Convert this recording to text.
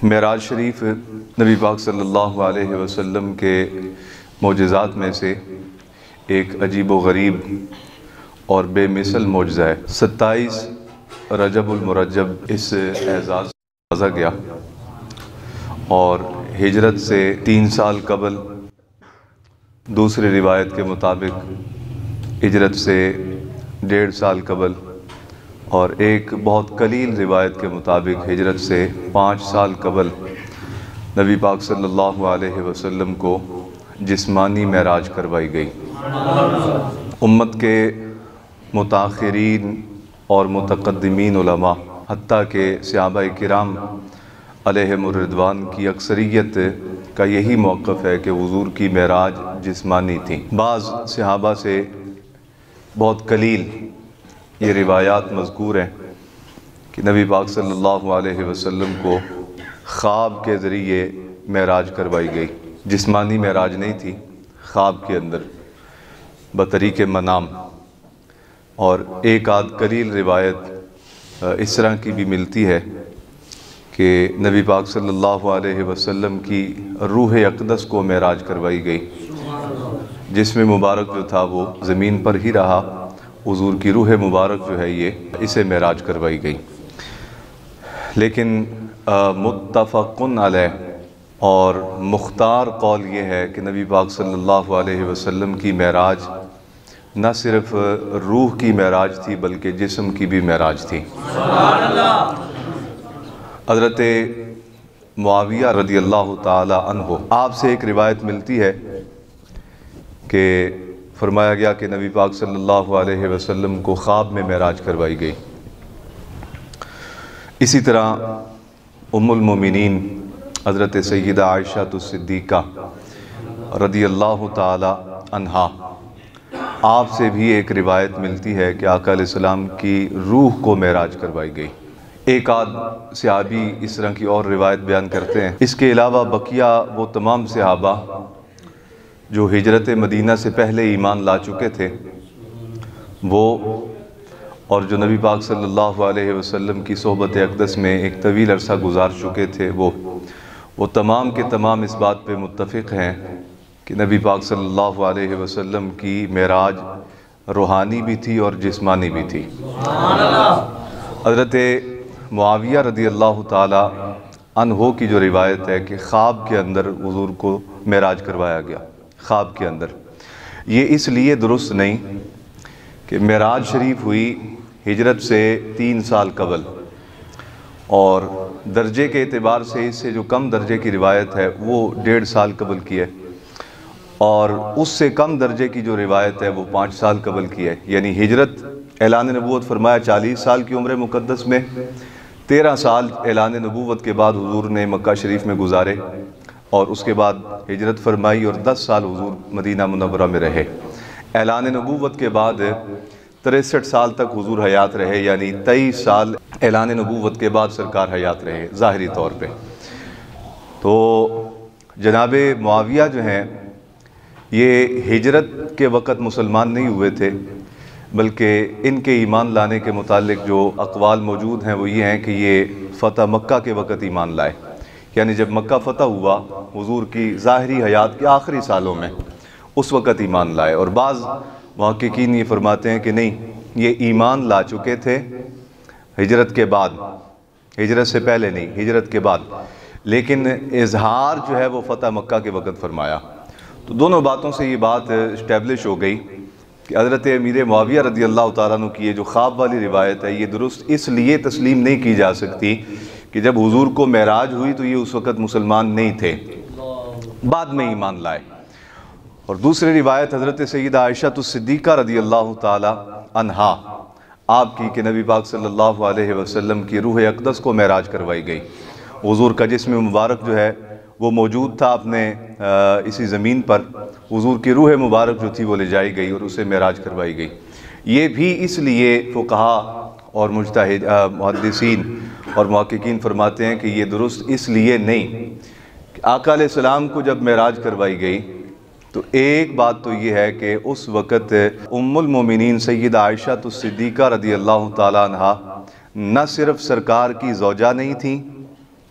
معراج شریف نبی پاک صلی اللہ علیہ وسلم کے معجزات میں سے ایک عجیب و غریب اور بے مثل معجزہ ہے۔ 27 رجب المرجب اس اعزاز سے نوازا گیا اور ہجرت سے 3 سال قبل، دوسری روایت کے مطابق ہجرت سے 1.5 سال قبل، اور ایک بہت قلیل روایت کے مطابق ہجرت سے 5 سال قبل نبی پاک صلی اللہ علیہ وسلم کو جسمانی معراج کروائی گئی۔ امت کے متاخرین اور متقدمین علماء حتیٰ کہ صحابہ کرام علیہم الرضوان کی اکثریت کا یہی موقف ہے کہ حضور کی معراج جسمانی تھی۔ بعض صحابہ سے بہت قلیل یہ روایات مذکور ہیں کہ نبی پاک صلی اللہ علیہ وسلم کو خواب کے ذریعے معراج کروائی گئی۔ جسمانی معراج نہیں تھی، خواب کے اندر بطریق منام۔ اور ایک آدھ قلیل روایت اس طرح کی بھی ملتی ہے کہ نبی پاک صلی اللہ علیہ وسلم کی روح اقدس کو معراج کروائی گئی۔ جسم مبارک جو تھا وہ زمین پر ہی رہا، حضور کی روح مبارک جو ہے یہ اسے معراج کروائی گئی۔ لیکن متفقن علیہ اور مختار قول یہ ہے کہ نبی پاک صلی اللہ علیہ وسلم کی معراج نہ صرف روح کی معراج تھی بلکہ جسم کی بھی معراج تھی۔ حضرت معاویہ رضی اللہ تعالی عنہ، آپ سے ایک روایت ملتی ہے کہ فرمایا گیا کہ نبی پاک صلی اللہ علیہ وسلم کو خواب میں معراج کروائی گئی۔ اسی طرح ام المومنین حضرت سیدہ عائشہ الصدیقہ رضی اللہ تعالی عنہا، آپ سے بھی ایک روایت ملتی ہے کہ آقا علیہ السلام کی روح کو معراج کروائی گئی۔ ایک آدھ صحابی اس طرح کی اور روایت بیان کرتے ہیں۔ اس کے علاوہ بقیہ وہ تمام صحابہ جو ہجرت مدینہ سے پہلے ایمان لا چکے تھے وہ، اور جو نبی پاک صلی اللہ علیہ وسلم کی صحبت اقدس میں ایک طویل عرصہ گزار چکے تھے، وہ تمام کے تمام اس بات پہ متفق ہیں کہ نبی پاک صلی اللہ علیہ وسلم کی معراج روحانی بھی تھی اور جسمانی بھی تھی۔ حضرت معاویہ رضی اللہ تعالی عنہ کی جو روایت ہے کہ خواب کے اندر حضور کو معراج کروایا گیا، خواب کے اندر، یہ اس لیے درست نہیں کہ معراج شریف ہوئی ہجرت سے 3 سال قبل، اور درجے کے اعتبار سے اس سے جو کم درجے کی روایت ہے وہ 1.5 سال قبل کی ہے، اور اس سے کم درجے کی جو روایت ہے وہ 5 سال قبل کی ہے۔ یعنی ہجرت اعلان نبوت فرمایا 40 سال کی عمر مقدس میں، 13 سال اعلان نبوت کے بعد حضور نے مکہ شریف میں گزارے، اور اس کے بعد ہجرت فرمائی اور 10 سال حضور مدینہ منورہ میں رہے۔ اعلان نبوت کے بعد 63 سال تک حضور حیات رہے، یعنی 23 سال اعلان نبوت کے بعد سرکار حیات رہے ظاہری طور پہ۔ تو جناب معاویہ جو ہیں یہ ہجرت کے وقت مسلمان نہیں ہوئے تھے، بلکہ ان کے ایمان لانے کے متعلق جو اقوال موجود ہیں وہ یہ ہیں کہ یہ فتح مکہ کے وقت ایمان لائے، یعنی جب مکہ فتح ہوا حضور کی ظاہری حیات کے آخری سالوں میں، اس وقت ایمان لائے۔ اور بعض محققین یہ فرماتے ہیں کہ نہیں، یہ ایمان لا چکے تھے ہجرت کے بعد، ہجرت سے پہلے نہیں، ہجرت کے بعد، لیکن اظہار جو ہے وہ فتح مکہ کے وقت فرمایا۔ تو دونوں باتوں سے یہ بات اسٹیبلش ہو گئی کہ حضرت امیر معاویہ رضی اللہ تعالیٰ عنہ کی یہ جو خواب والی روایت ہے یہ درست اس لیے تسلیم نہیں کی جا سکتی کہ جب حضور کو معراج ہوئی تو یہ اس وقت مسلمان نہیں تھے، بعد میں ایمان لائے۔ اور دوسری روایت حضرت سیدہ عائشہ الصدیقہ رضی اللہ تعالی عنہا آپ کی کہ نبی پاک صلی اللہ علیہ وسلم کی روح اقدس کو معراج کروائی گئی۔ حضور کا جسم مبارک جو ہے وہ موجود تھا اپنے اسی زمین پر، حضور کی روح مبارک جو تھی وہ لے جائی گئی اور اسے معراج کروائی گئی۔ یہ بھی اس لیے فقہاء اور مجتہد محدثین اور محققین فرماتے ہیں کہ یہ درست اس لیے نہیں کہ آقا علیہ السلام کو جب معراج کروائی گئی تو ایک بات تو یہ ہے کہ اس وقت ام المومنین سیدہ عائشہ الصدیقہ رضی اللہ تعالیٰ عنہا نہ صرف سرکار کی زوجہ نہیں تھیں